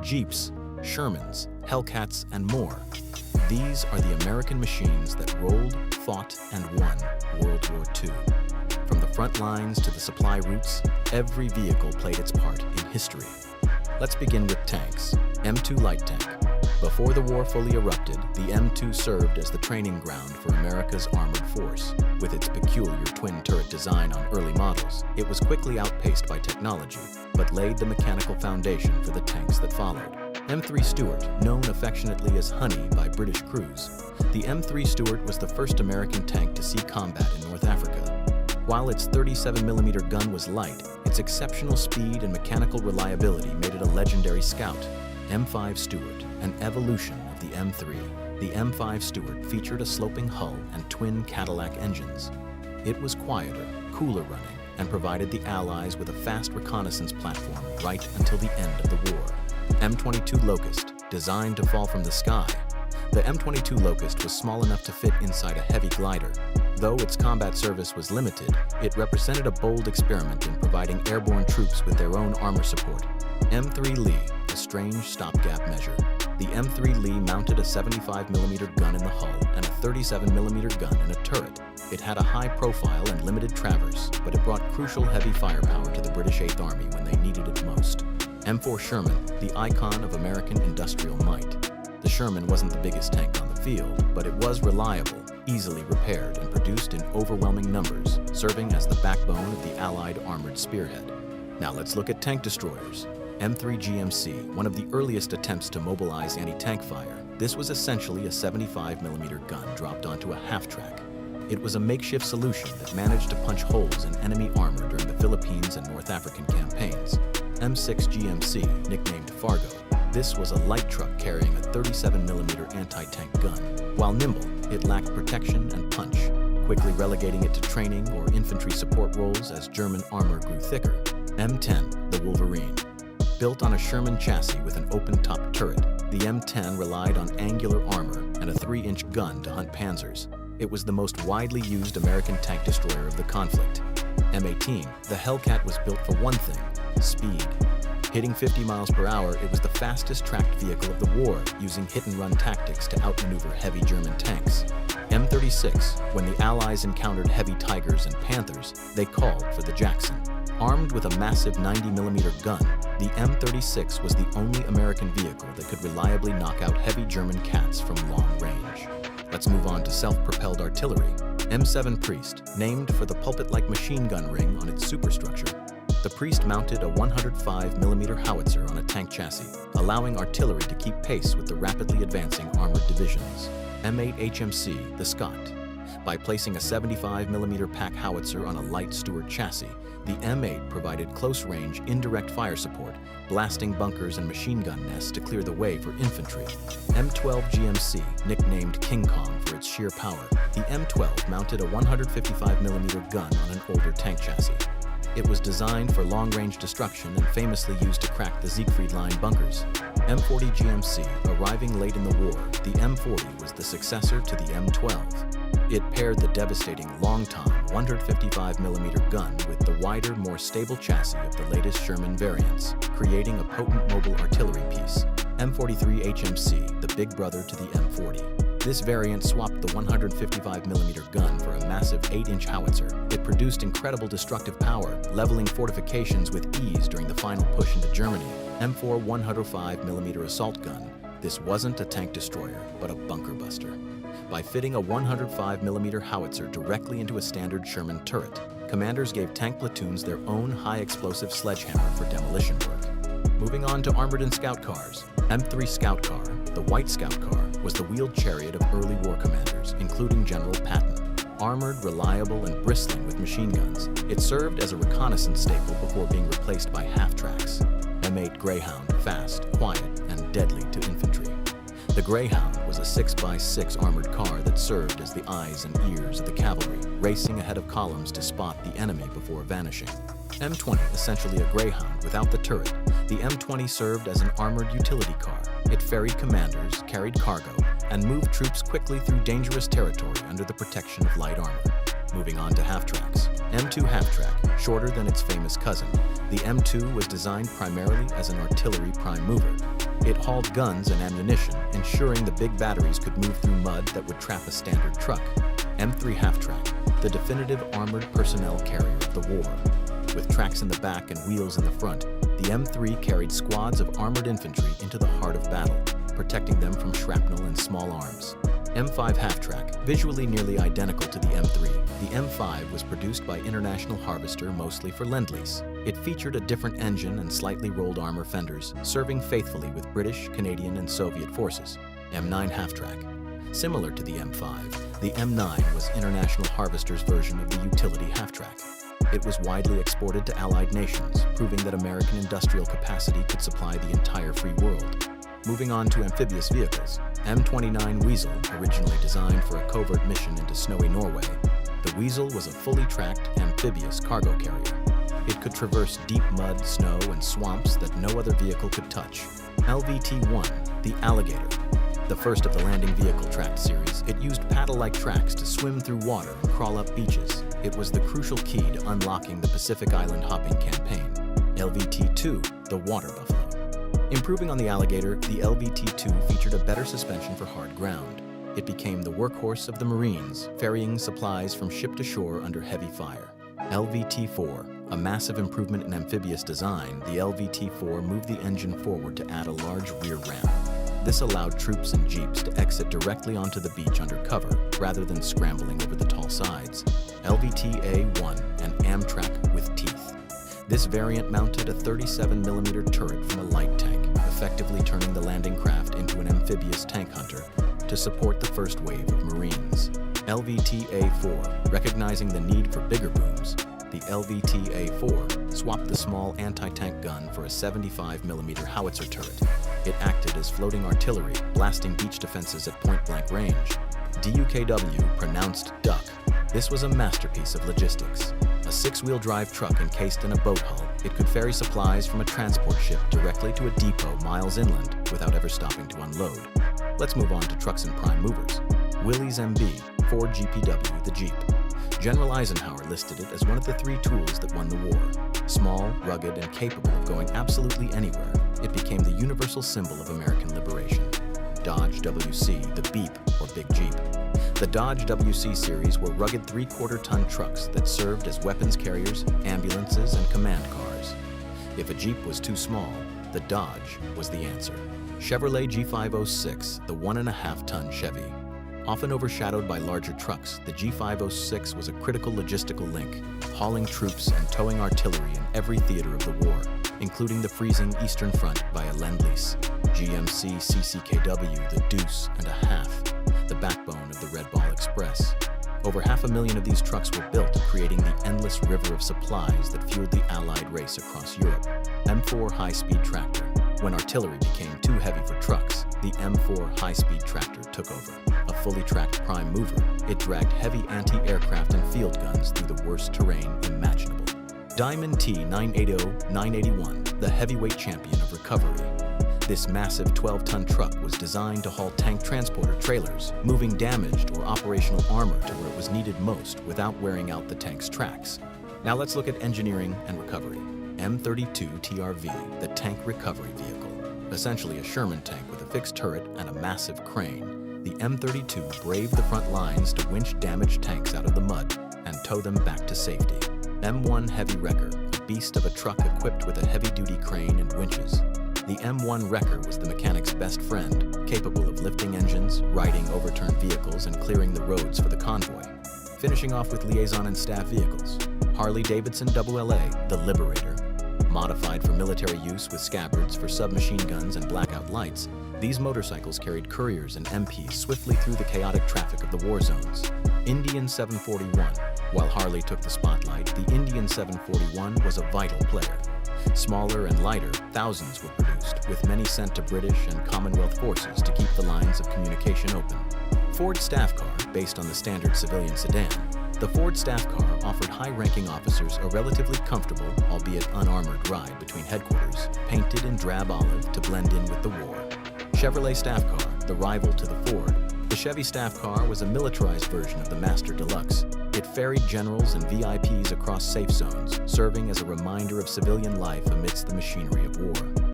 Jeeps, Shermans, Hellcats, and more. These are the American machines that rolled, fought, and won World War II. From the front lines to the supply routes, every vehicle played its part in history. Let's begin with tanks. M2 light tank. Before the war fully erupted, the M2 served as the training ground for America's armored force. With its peculiar twin-turret design on early models, it was quickly outpaced by technology, but laid the mechanical foundation for the tanks that followed. M3 Stuart, known affectionately as Honey by British crews, the M3 Stuart was the first American tank to see combat in North Africa. While its 37mm gun was light, its exceptional speed and mechanical reliability made it a legendary scout. M5 Stuart, an evolution of the M3. The M5 Stuart featured a sloping hull and twin Cadillac engines. It was quieter, cooler running, and provided the Allies with a fast reconnaissance platform right until the end of the war. M22 Locust, designed to fall from the sky. The M22 Locust was small enough to fit inside a heavy glider. Though its combat service was limited, it represented a bold experiment in providing airborne troops with their own armor support. M3 Lee, a strange stopgap measure. The M3 Lee mounted a 75mm gun in the hull and a 37mm gun in a turret. It had a high profile and limited traverse, but it brought crucial heavy firepower to the British 8th Army when they needed it most. M4 Sherman, the icon of American industrial might. The Sherman wasn't the biggest tank on the field, but it was reliable, easily repaired, and produced in overwhelming numbers, serving as the backbone of the Allied armored spearhead. Now let's look at tank destroyers. M3 GMC, one of the earliest attempts to mobilize anti-tank fire. This was essentially a 75mm gun dropped onto a half-track. It was a makeshift solution that managed to punch holes in enemy armor during the Philippines and North African campaigns. M6 GMC, nicknamed Fargo. This was a light truck carrying a 37mm anti-tank gun. While nimble, it lacked protection and punch, quickly relegating it to training or infantry support roles as German armor grew thicker. M10, the Wolverine. Built on a Sherman chassis with an open-top turret, the M10 relied on angular armor and a 3-inch gun to hunt panzers. It was the most widely used American tank destroyer of the conflict. M18, the Hellcat, was built for one thing: speed. Hitting 50 miles per hour, it was the fastest tracked vehicle of the war, using hit-and-run tactics to outmaneuver heavy German tanks. M36, when the Allies encountered heavy Tigers and Panthers, they called for the Jackson. Armed with a massive 90mm gun, the M36 was the only American vehicle that could reliably knock out heavy German Cats from long range. Let's move on to self-propelled artillery. M7 Priest, named for the pulpit-like machine gun ring on its superstructure. The Priest mounted a 105mm howitzer on a tank chassis, allowing artillery to keep pace with the rapidly advancing armored divisions. M8 HMC, the Scott. By placing a 75mm pack howitzer on a light Stuart chassis, the M8 provided close-range, indirect fire support, blasting bunkers and machine gun nests to clear the way for infantry. M12 GMC, nicknamed King Kong for its sheer power, the M12 mounted a 155mm gun on an older tank chassis. It was designed for long-range destruction and famously used to crack the Siegfried Line bunkers. M40 GMC, arriving late in the war, the M40 was the successor to the M12. It paired the devastating long-tom 155mm gun with the wider, more stable chassis of the latest Sherman variants, creating a potent mobile artillery piece. M43 HMC, the big brother to the M40. This variant swapped the 155mm gun for a massive 8-inch howitzer. It produced incredible destructive power, leveling fortifications with ease during the final push into Germany. M4 105mm assault gun. This wasn't a tank destroyer, but a bunker buster. By fitting a 105mm howitzer directly into a standard Sherman turret, commanders gave tank platoons their own high-explosive sledgehammer for demolition work. Moving on to armored and scout cars. M3 Scout Car, the White Scout Car, was the wheeled chariot of early war commanders, including General Patton. Armored, reliable, and bristling with machine guns, it served as a reconnaissance staple before being replaced by half-tracks. M8 Greyhound, fast, quiet, and deadly to infantry. The Greyhound was a 6x6 armored car that served as the eyes and ears of the cavalry, racing ahead of columns to spot the enemy before vanishing. M20, essentially a Greyhound without the turret, the M20 served as an armored utility car. It ferried commanders, carried cargo, and moved troops quickly through dangerous territory under the protection of light armor. Moving on to half-tracks. M2 half-track, shorter than its famous cousin, the M2 was designed primarily as an artillery prime mover. It hauled guns and ammunition, ensuring the big batteries could move through mud that would trap a standard truck. M3 half-track, the definitive armored personnel carrier of the war. With tracks in the back and wheels in the front, the M3 carried squads of armored infantry into the heart of battle, protecting them from shrapnel and small arms. M5 half-track, visually nearly identical to the M3, the M5 was produced by International Harvester mostly for Lend-Lease. It featured a different engine and slightly rolled armor fenders, serving faithfully with British, Canadian, and Soviet forces. M9 half-track. Similar to the M5, the M9 was International Harvester's version of the utility half-track. It was widely exported to Allied nations, proving that American industrial capacity could supply the entire free world. Moving on to amphibious vehicles, M29 Weasel, originally designed for a covert mission into snowy Norway, the Weasel was a fully tracked amphibious cargo carrier. It could traverse deep mud, snow, and swamps that no other vehicle could touch. LVT-1, the Alligator. The first of the landing vehicle tracked series, it used paddle-like tracks to swim through water and crawl up beaches. It was the crucial key to unlocking the Pacific Island hopping campaign. LVT-2, the Water Buffalo. Improving on the Alligator, the LVT-2 featured a better suspension for hard ground. It became the workhorse of the Marines, ferrying supplies from ship to shore under heavy fire. LVT-4, a massive improvement in amphibious design, the LVT-4 moved the engine forward to add a large rear ramp. This allowed troops and jeeps to exit directly onto the beach under cover, rather than scrambling over the tall sides. LVT-A1, an Amtrak with teeth. This variant mounted a 37mm turret from a light tank, effectively turning the landing craft into an amphibious tank hunter to support the first wave of Marines. LVT-A4, recognizing the need for bigger booms, the LVT-A4 swapped the small anti-tank gun for a 75mm howitzer turret. It acted as floating artillery, blasting beach defenses at point-blank range. DUKW, pronounced duck. This was a masterpiece of logistics. A six-wheel drive truck encased in a boat hull, it could ferry supplies from a transport ship directly to a depot miles inland without ever stopping to unload. Let's move on to trucks and prime movers. Willys MB, Ford GPW, the Jeep. General Eisenhower listed it as one of the three tools that won the war. Small, rugged, and capable of going absolutely anywhere, it became the universal symbol of American liberation. Dodge WC, the Beep, or Big Jeep. The Dodge WC series were rugged 3/4-ton trucks that served as weapons carriers, ambulances, and command cars. If a Jeep was too small, the Dodge was the answer. Chevrolet G506, the 1.5-ton Chevy. Often overshadowed by larger trucks, the G506 was a critical logistical link, hauling troops and towing artillery in every theater of the war, including the freezing Eastern Front via Lend-Lease. GMC CCKW, the Deuce and a Half, the backbone of the Red Ball Express. Over 500,000 of these trucks were built, creating the endless river of supplies that fueled the Allied race across Europe. M4 high-speed tractor. When artillery became too heavy for trucks, the M4 high-speed tractor took over. A fully tracked prime mover, it dragged heavy anti-aircraft and field guns through the worst terrain imaginable. Diamond T980-981, the heavyweight champion of recovery. This massive 12-ton truck was designed to haul tank transporter trailers, moving damaged or operational armor to where it was needed most without wearing out the tank's tracks. Now let's look at engineering and recovery. M32 TRV, the tank recovery vehicle. Essentially a Sherman tank with a fixed turret and a massive crane, the M32 braved the front lines to winch damaged tanks out of the mud and tow them back to safety. M1 Heavy Wrecker, a beast of a truck equipped with a heavy-duty crane and winches. The M1 Wrecker was the mechanic's best friend, capable of lifting engines, righting overturned vehicles, and clearing the roads for the convoy. Finishing off with liaison and staff vehicles. Harley-Davidson WLA, the Liberator. Modified for military use with scabbards for submachine guns and blackout lights, these motorcycles carried couriers and MPs swiftly through the chaotic traffic of the war zones. Indian 741. While Harley took the spotlight, the Indian 741 was a vital player. Smaller and lighter, thousands were produced, with many sent to British and Commonwealth forces to keep the lines of communication open. Ford Staff Car, based on the standard civilian sedan, the Ford Staff Car offered high-ranking officers a relatively comfortable, albeit unarmored ride between headquarters, painted in drab olive to blend in with the war. Chevrolet Staff Car, the rival to the Ford, the Chevy Staff Car was a militarized version of the Master Deluxe. It ferried generals and VIPs across safe zones, serving as a reminder of civilian life amidst the machinery of war.